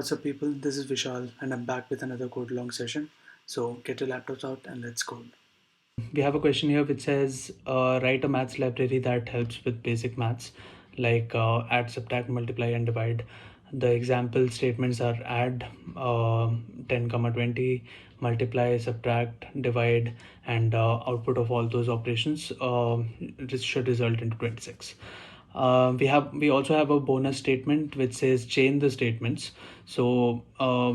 What's up, people? This is Vishal, and I'm back with another code long session. So get your laptops out and let's code. We have a question here which says write a maths library that helps with basic maths like add, subtract, multiply, and divide. The example statements are add 10 comma 20, multiply, subtract, divide, and output of all those operations this should result into 26. We also have a bonus statement which says chain the statements. So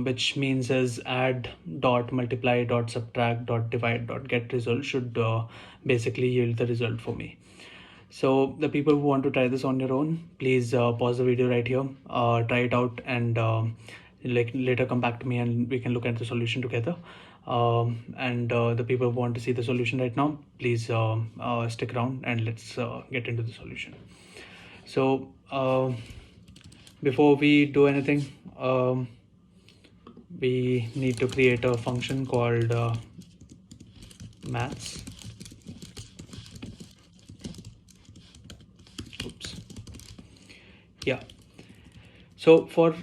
which means as add dot multiply dot subtract dot divide dot get result should basically yield the result for me. So the people who want to try this on your own, please pause the video right here, try it out, and like later come back to me and we can look at the solution together. And the people who want to see the solution right now, please stick around and let's get into the solution. So before we do anything, we need to create a function called maths. Oops. Yeah. So for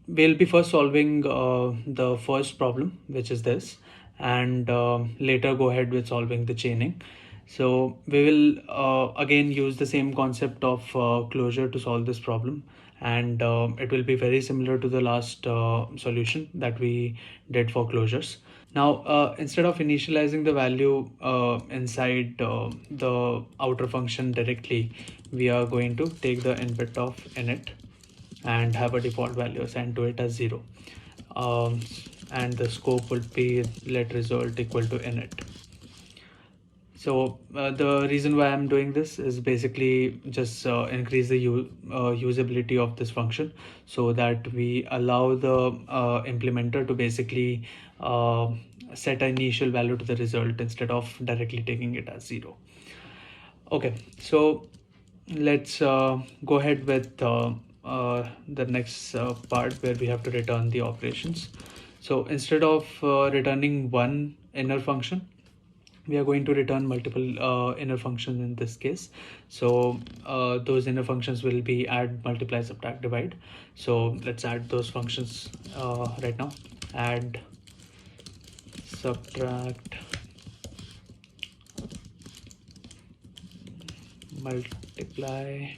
we'll be first solving the first problem, which is this, and later go ahead with solving the chaining. So we will again use the same concept of closure to solve this problem, and it will be very similar to the last solution that we did for closures. Now, instead of initializing the value inside the outer function directly, we are going to take the input of init and have a default value assigned to it as 0. And the scope will be let result equal to init. So the reason why I'm doing this is basically just increase the usability of this function so that we allow the implementer to basically set an initial value to the result instead of directly taking it as 0. Okay, so let's go ahead with the next part where we have to return the operations. So instead of returning one inner function, we are going to return multiple inner functions in this case. So those inner functions will be add, multiply, subtract, divide. So let's add those functions right now. Add, subtract, multiply,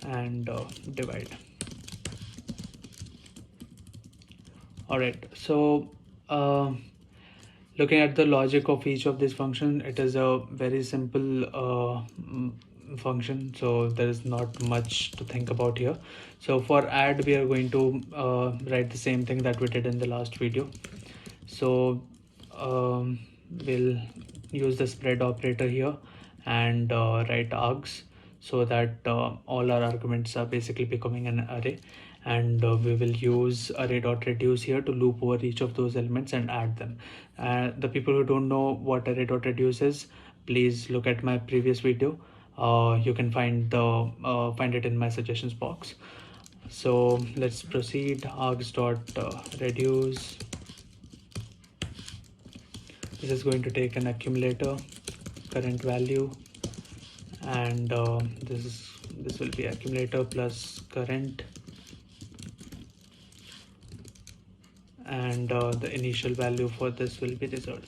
and divide. All right, so looking at the logic of each of these functions, it is a very simple function, so there is not much to think about here. So for add, we are going to write the same thing that we did in the last video. So we'll use the spread operator here and write args so that all our arguments are basically becoming an array, and we will use array.reduce here to loop over each of those elements and add them. The people who don't know what array.reduce is, please look at my previous video. You can find it in my suggestions box. So let's proceed. args.reduce. This is going to take an accumulator, current value, and this will be accumulator plus current, and the initial value for this will be result.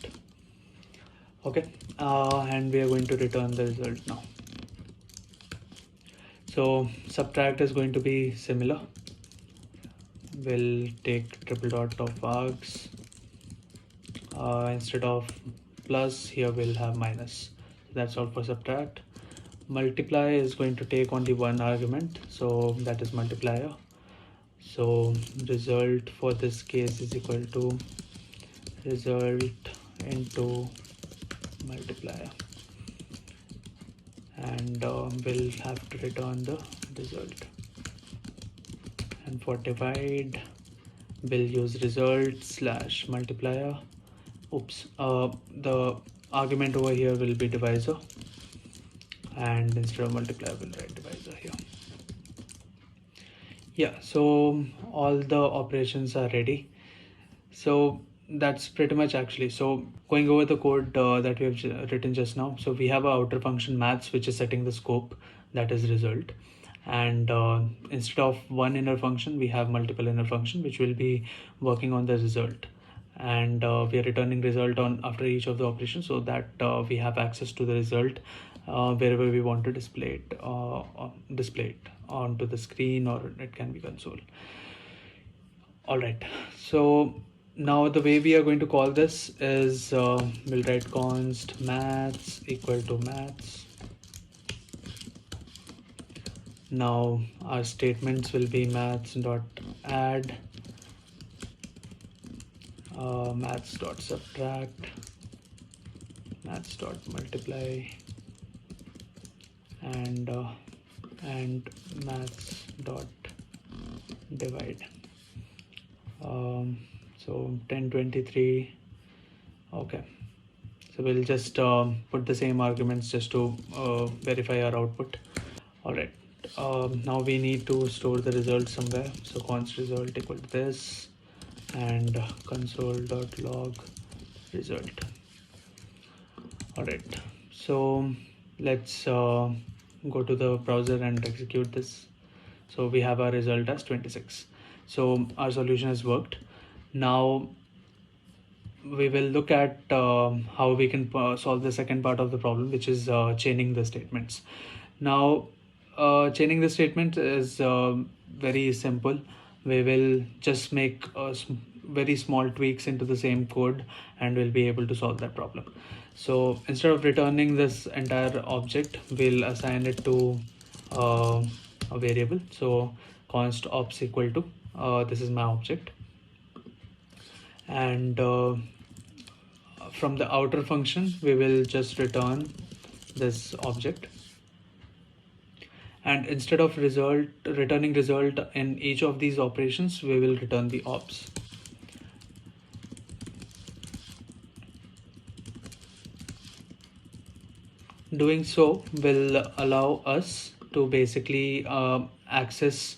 Okay, and we are going to return the result now. So subtract is going to be similar. We'll take triple dot of args. Instead of plus, here we'll have minus. That's all for subtract. Multiply is going to take only one argument, so that is multiplier. So result for this case is equal to result into multiplier, and we'll have to return the result. And for divide, we'll use result slash multiplier. Oops, the argument over here will be divisor, and instead of multiplier we'll write divisor here. Yeah, so all the operations are ready. So that's pretty much actually. So going over the code that we have written just now. So we have our outer function maths, which is setting the scope that is result. And instead of one inner function, we have multiple inner function which will be working on the result. And we are returning result on after each of the operations, so that we have access to the result wherever we want to display it onto the screen, or it can be console. All right, so now the way we are going to call this is we'll write const maths equal to maths. Now our statements will be maths dot add, maths dot subtract, maths dot multiply, and maths dot divide. So 1023. Okay, so we'll just put the same arguments just to verify our output. All right, now we need to store the result somewhere, so const result equal to this, and console.log result. All right, so let's go to the browser and execute this. So we have our result as 26. So our solution has worked. Now we will look at how we can solve the second part of the problem, which is chaining the statements. Now chaining the statement is very simple. We will just make very small tweaks into the same code, and we'll be able to solve that problem. So instead of returning this entire object, we'll assign it to a variable. So const ops equal to this is my object, and from the outer function we will just return this object, and instead of returning result in each of these operations, we will return the ops. Doing so will allow us to basically access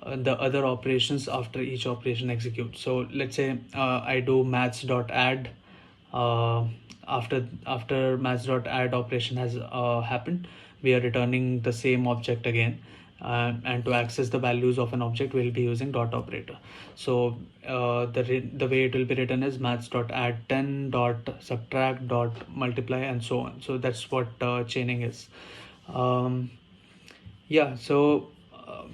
the other operations after each operation executes. So let's say I do maths.add. After maths.add operation has happened, we are returning the same object again, and to access the values of an object we'll be using dot operator. So the way it will be written is maths.add 10 dot subtract dot multiply, and so on. So that's what chaining is. Yeah, so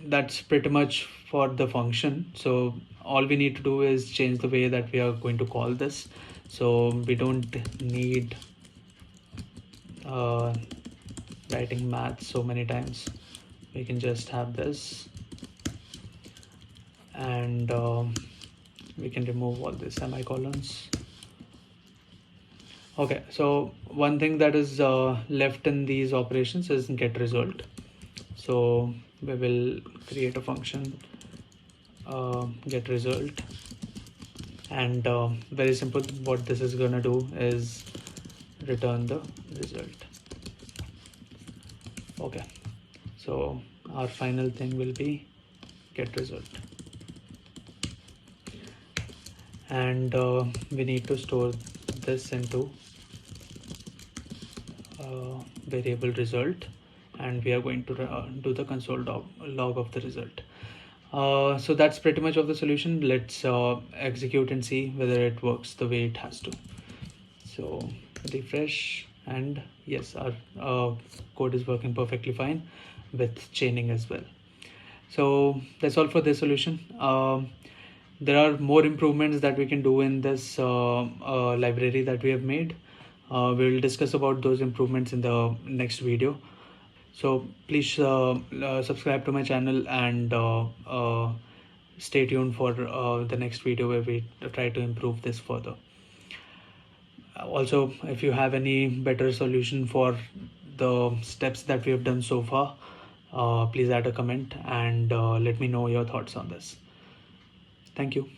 that's pretty much for the function. So all we need to do is change the way that we are going to call this. So we don't need writing math so many times. We can just have this, and we can remove all the semicolons. Okay, so one thing that is left in these operations is get result. So we will create a function get result, and very simple, what this is gonna do is return the result. Okay, so our final thing will be get result, and we need to store this into variable result, and we are going to do the console log of the result. So that's pretty much of the solution. Let's execute and see whether it works the way it has to. So refresh, and yes, our code is working perfectly fine with chaining as well. So that's all for this solution. There are more improvements that we can do in this library that we have made. We'll discuss about those improvements in the next video. So please subscribe to my channel, and stay tuned for the next video where we try to improve this further. Also, if you have any better solution for the steps that we have done so far, please add a comment and let me know your thoughts on this. Thank you.